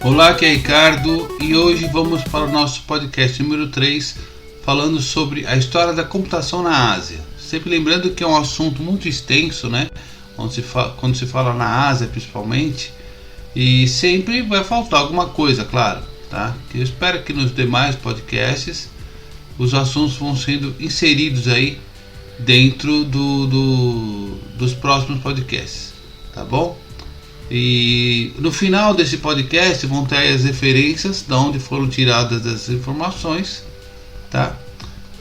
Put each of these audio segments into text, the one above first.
Olá, aqui é Ricardo e hoje vamos para o nosso podcast número 3, falando sobre a história da computação na Ásia. Sempre lembrando que é um assunto muito extenso, né? Quando se fala na Ásia principalmente, e sempre vai faltar alguma coisa, claro, tá? Eu espero que nos demais podcasts os assuntos vão sendo inseridos aí dentro dos próximos podcasts, tá bom? E no final desse podcast vão ter as referências de onde foram tiradas as informações, tá?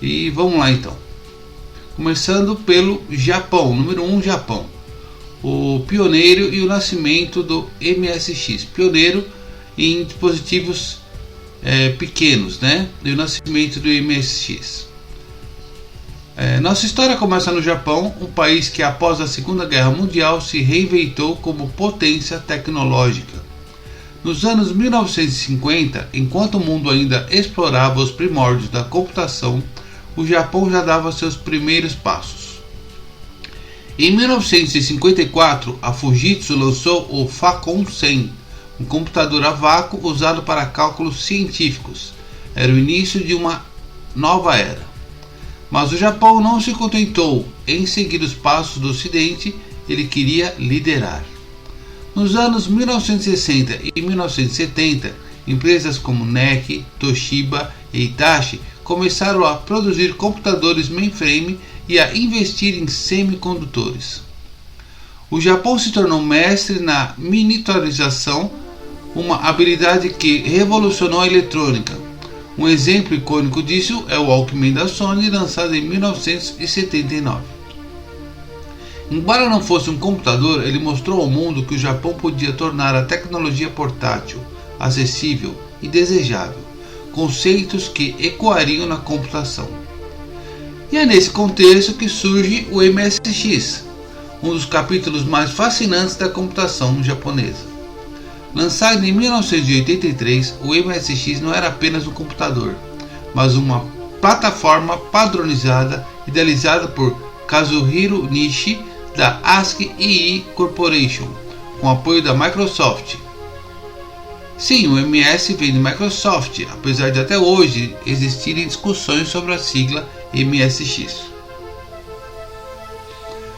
E vamos lá então. Começando pelo Japão, número 1, Japão. O pioneiro e o nascimento do MSX. Pioneiro em dispositivos pequenos, né? E o nascimento do MSX. Nossa história começa no Japão, um país que após a Segunda Guerra Mundial se reinventou como potência tecnológica. Nos anos 1950, enquanto o mundo ainda explorava os primórdios da computação, o Japão já dava seus primeiros passos. Em 1954, a Fujitsu lançou o Facom 100, um computador a vácuo usado para cálculos científicos. Era o início de uma nova era. Mas o Japão não se contentou em seguir os passos do Ocidente, ele queria liderar. Nos anos 1960 e 1970, empresas como NEC, Toshiba e Hitachi começaram a produzir computadores mainframe e a investir em semicondutores. O Japão se tornou mestre na miniaturização, uma habilidade que revolucionou a eletrônica. Um exemplo icônico disso é o Walkman da Sony, lançado em 1979. Embora não fosse um computador, ele mostrou ao mundo que o Japão podia tornar a tecnologia portátil, acessível e desejável, conceitos que ecoariam na computação. E é nesse contexto que surge o MSX, um dos capítulos mais fascinantes da computação japonesa. Lançado em 1983, o MSX não era apenas um computador, mas uma plataforma padronizada idealizada por Kazuhiro Nishi da ASCII II Corporation, com apoio da Microsoft. Sim, o MS vem de Microsoft, apesar de até hoje existirem discussões sobre a sigla MSX.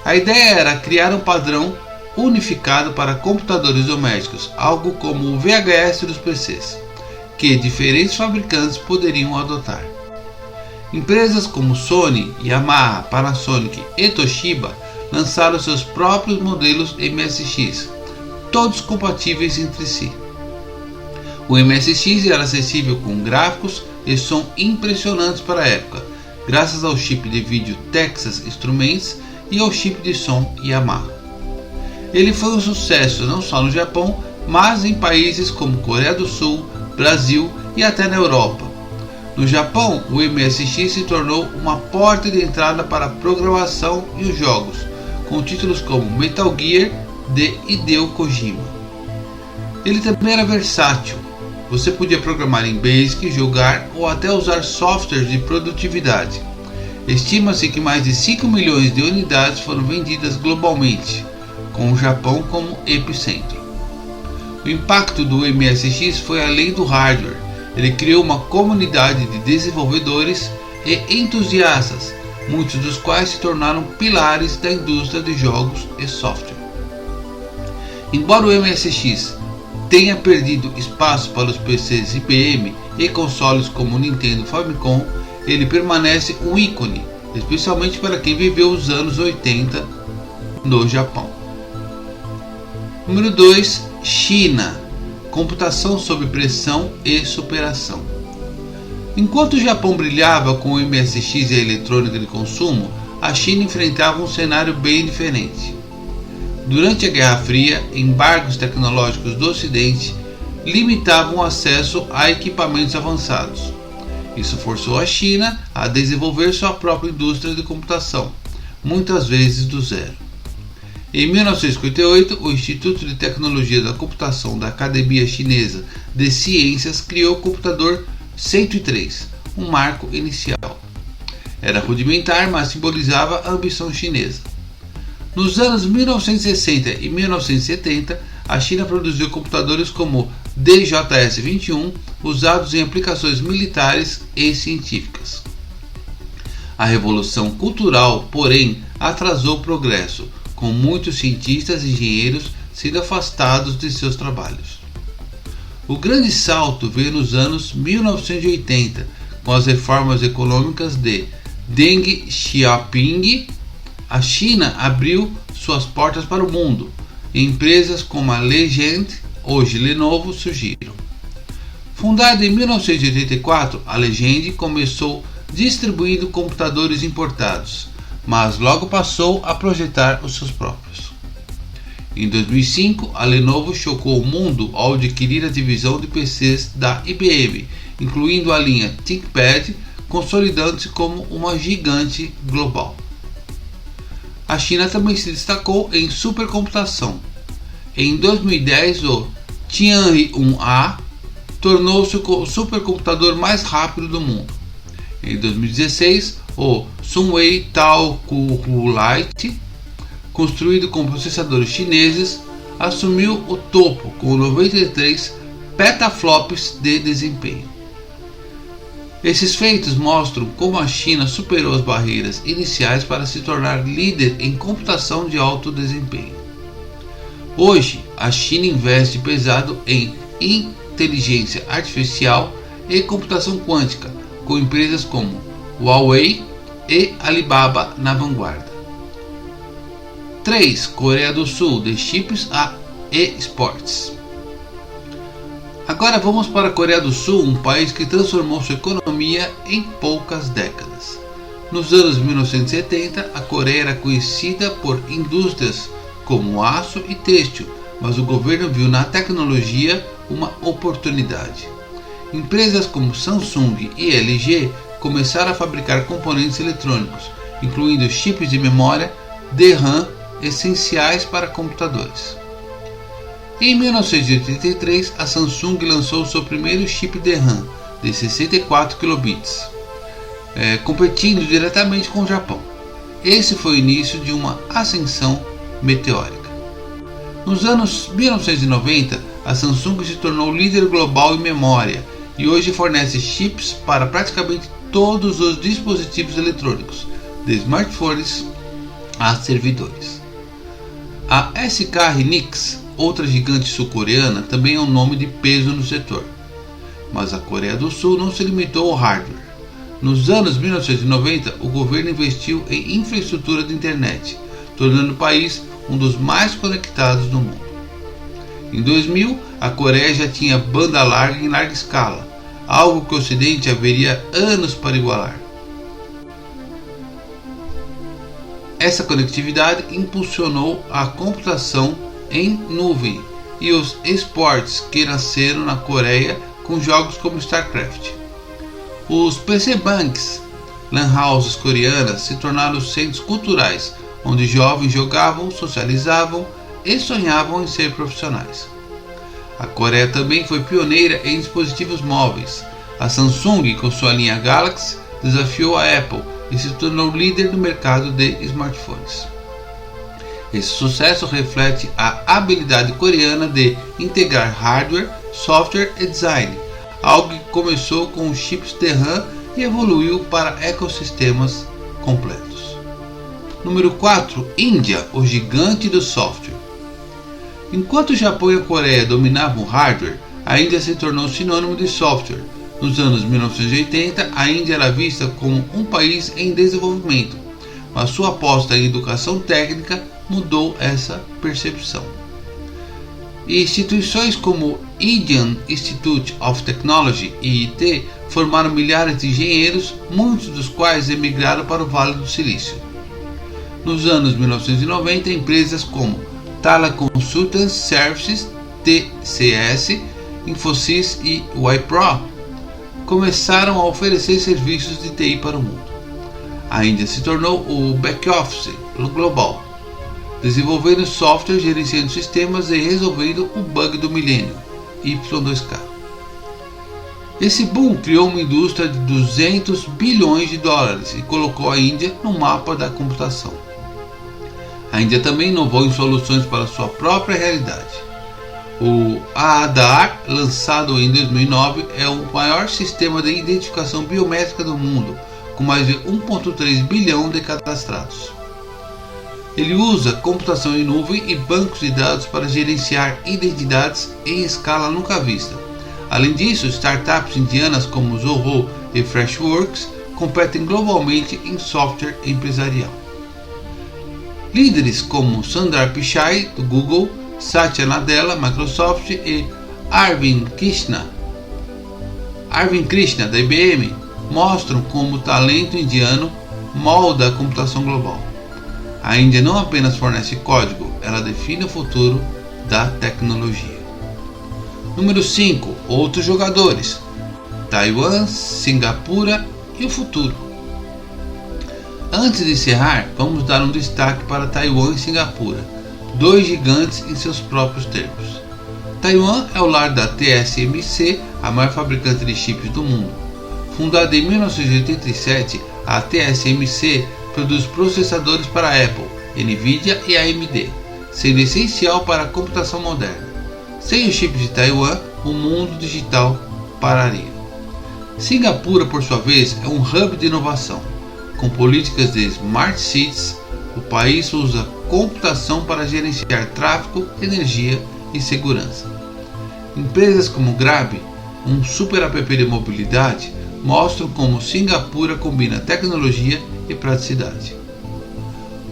A ideia era criar um padrão unificado para computadores domésticos, algo como o VHS dos PCs, que diferentes fabricantes poderiam adotar. Empresas como Sony, Yamaha, Panasonic e Toshiba lançaram seus próprios modelos MSX, todos compatíveis entre si. O MSX era acessível com gráficos e som impressionantes para a época, graças ao chip de vídeo Texas Instruments e ao chip de som Yamaha. Ele foi um sucesso não só no Japão, mas em países como Coreia do Sul, Brasil e até na Europa. No Japão, o MSX se tornou uma porta de entrada para a programação e os jogos, com títulos como Metal Gear de Hideo Kojima. Ele também era versátil. Você podia programar em BASIC, jogar ou até usar softwares de produtividade. Estima-se que mais de 5 milhões de unidades foram vendidas globalmente, com o Japão como epicentro. O impacto do MSX foi além do hardware. Ele criou uma comunidade de desenvolvedores e entusiastas, muitos dos quais se tornaram pilares da indústria de jogos e software. Embora o MSX tenha perdido espaço para os PCs IBM e consoles como o Nintendo Famicom, ele permanece um ícone, especialmente para quem viveu os anos 80 no Japão. Número 2, China. Computação sob pressão e superação. Enquanto o Japão brilhava com o MSX e a eletrônica de consumo, a China enfrentava um cenário bem diferente. Durante a Guerra Fria, embargos tecnológicos do Ocidente limitavam o acesso a equipamentos avançados. Isso forçou a China a desenvolver sua própria indústria de computação, muitas vezes do zero. Em 1958, o Instituto de Tecnologia da Computação da Academia Chinesa de Ciências criou o computador 103, um marco inicial. Era rudimentar, mas simbolizava a ambição chinesa. Nos anos 1960 e 1970, a China produziu computadores como DJS-21 usados em aplicações militares e científicas. A revolução cultural, porém, atrasou o progresso, com muitos cientistas e engenheiros sendo afastados de seus trabalhos. O grande salto veio nos anos 1980, com as reformas econômicas de Deng Xiaoping. A China abriu suas portas para o mundo, e empresas como a Legend, hoje Lenovo, surgiram. Fundada em 1984, a Legend começou distribuindo computadores importados, mas logo passou a projetar os seus próprios. Em 2005, a Lenovo chocou o mundo ao adquirir a divisão de PCs da IBM, incluindo a linha ThinkPad, consolidando-se como uma gigante global. A China também se destacou em supercomputação. Em 2010, o Tianhe-1A tornou-se o supercomputador mais rápido do mundo. Em 2016, o Sunway Taoku Lite, construído com processadores chineses, assumiu o topo com 93 petaflops de desempenho. Esses feitos mostram como a China superou as barreiras iniciais para se tornar líder em computação de alto desempenho. Hoje, a China investe pesado em inteligência artificial e computação quântica, com empresas como Huawei e Alibaba na vanguarda. 3. Coreia do Sul, de chips a esportes. Agora vamos para a Coreia do Sul, um país que transformou sua economia em poucas décadas. Nos anos 1970, a Coreia era conhecida por indústrias como aço e têxtil, mas o governo viu na tecnologia uma oportunidade. Empresas como Samsung e LG começaram a fabricar componentes eletrônicos, incluindo chips de memória DRAM essenciais para computadores. Em 1983, a Samsung lançou seu primeiro chip DRAM de 64 kilobits, competindo diretamente com o Japão. Esse foi o início de uma ascensão meteórica. Nos anos 1990, a Samsung se tornou líder global em memória e hoje fornece chips para praticamente todos os dispositivos eletrônicos, de smartphones a servidores. A SK Hynix, outra gigante sul-coreana, também é um nome de peso no setor. Mas a Coreia do Sul não se limitou ao hardware. Nos anos 1990, o governo investiu em infraestrutura de internet, tornando o país um dos mais conectados do mundo. Em 2000, a Coreia já tinha banda larga em larga escala, algo que o Ocidente haveria anos para igualar. Essa conectividade impulsionou a computação em nuvem e os esportes que nasceram na Coreia com jogos como StarCraft. Os PC Banks, lan houses coreanas, se tornaram centros culturais onde jovens jogavam, socializavam e sonhavam em ser profissionais. A Coreia também foi pioneira em dispositivos móveis. A Samsung, com sua linha Galaxy, desafiou a Apple e se tornou líder no mercado de smartphones. Esse sucesso reflete a habilidade coreana de integrar hardware, software e design, algo que começou com os chips DRAM e evoluiu para ecossistemas completos. Número 4. Índia, o gigante do software. Enquanto o Japão e a Coreia dominavam o hardware, a Índia se tornou sinônimo de software. Nos anos 1980, a Índia era vista como um país em desenvolvimento, mas sua aposta em educação técnica mudou essa percepção. Instituições como o Indian Institute of Technology (IIT) formaram milhares de engenheiros, muitos dos quais emigraram para o Vale do Silício. Nos anos 1990, empresas como Tata Consultancy Services (TCS), Infosys e Wipro começaram a oferecer serviços de TI para o mundo. A Índia se tornou o back-office global, desenvolvendo software, gerenciando sistemas e resolvendo o bug do milênio, Y2K. Esse boom criou uma indústria de 200 bilhões de dólares e colocou a Índia no mapa da computação. A Índia também inovou em soluções para sua própria realidade. O AADAR, lançado em 2009, é o maior sistema de identificação biométrica do mundo, com mais de 1,3 bilhão de cadastrados. Ele usa computação em nuvem e bancos de dados para gerenciar identidades em escala nunca vista. Além disso, startups indianas como Zoho e Freshworks competem globalmente em software empresarial. Líderes como Sundar Pichai, do Google, Satya Nadella, Microsoft e Arvind Krishna, da IBM, mostram como o talento indiano molda a computação global. A Índia não apenas fornece código, ela define o futuro da tecnologia. Número 5. Outros jogadores: Taiwan, Singapura e o futuro. Antes de encerrar, vamos dar um destaque para Taiwan e Singapura, dois gigantes em seus próprios termos. Taiwan é o lar da TSMC, a maior fabricante de chips do mundo. Fundada em 1987, a TSMC produz processadores para Apple, Nvidia e AMD, sendo essencial para a computação moderna. Sem os chips de Taiwan, o mundo digital pararia. Singapura, por sua vez, é um hub de inovação. Com políticas de Smart Cities, o país usa computação para gerenciar tráfego, energia e segurança. Empresas como Grab, um super app de mobilidade, mostram como Singapura combina tecnologia e praticidade.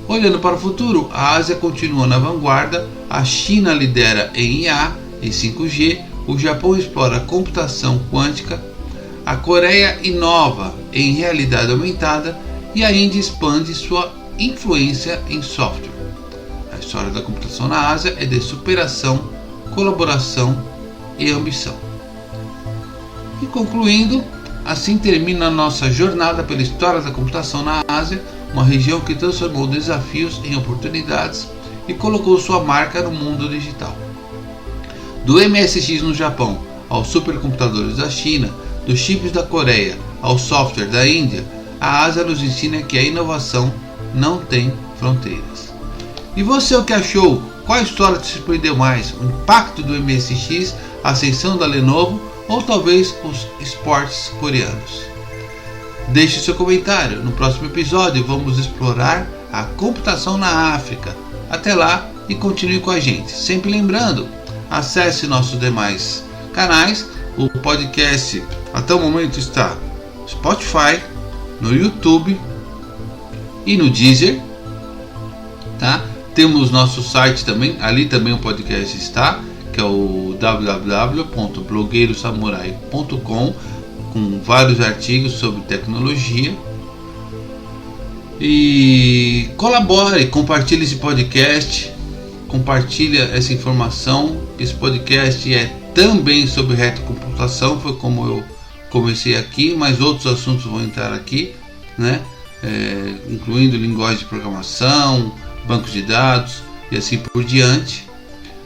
Olhando para o futuro, a Ásia continua na vanguarda, a China lidera em IA e 5G, o Japão explora a computação quântica, a Coreia inova em realidade aumentada e a Índia expande sua influência em software. A história da computação na Ásia é de superação, colaboração e ambição. E concluindo, assim termina a nossa jornada pela história da computação na Ásia, uma região que transformou desafios em oportunidades e colocou sua marca no mundo digital. Do MSX no Japão aos supercomputadores da China, dos chips da Coreia ao software da Índia, a Ásia nos ensina que a inovação não tem fronteiras. E você, o que achou? Qual história te surpreendeu mais? O impacto do MSX, a ascensão da Lenovo ou talvez os esportes coreanos? Deixe seu comentário. No próximo episódio vamos explorar a computação na África. Até lá e continue com a gente. Sempre lembrando, acesse nossos demais canais. O podcast até o momento está no Spotify, no YouTube e no Deezer, tá? Temos nosso site também, ali também o podcast está, que é o www.blogueirosamurai.com, com vários artigos sobre tecnologia. E colabore, compartilhe esse podcast, compartilhe essa informação. Esse podcast é também sobre retrocomputação, foi como eu comecei aqui, mas outros assuntos vão entrar aqui, né? Incluindo linguagem de programação, bancos de dados e assim por diante.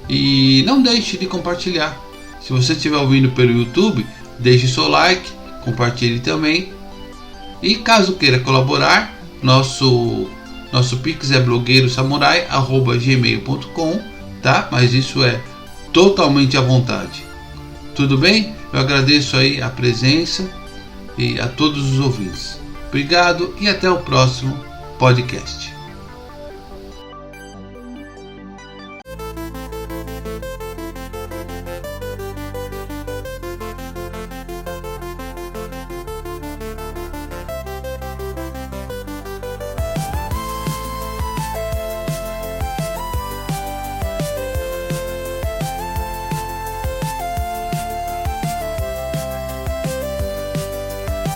E não deixe de compartilhar. Se você estiver ouvindo pelo YouTube, deixe seu like, compartilhe também. E caso queira colaborar, nosso Pix é blogueirosamurai@gmail.com, tá? Mas isso é totalmente à vontade. Tudo bem? Eu agradeço aí a presença e a todos os ouvintes. Obrigado e até o próximo podcast.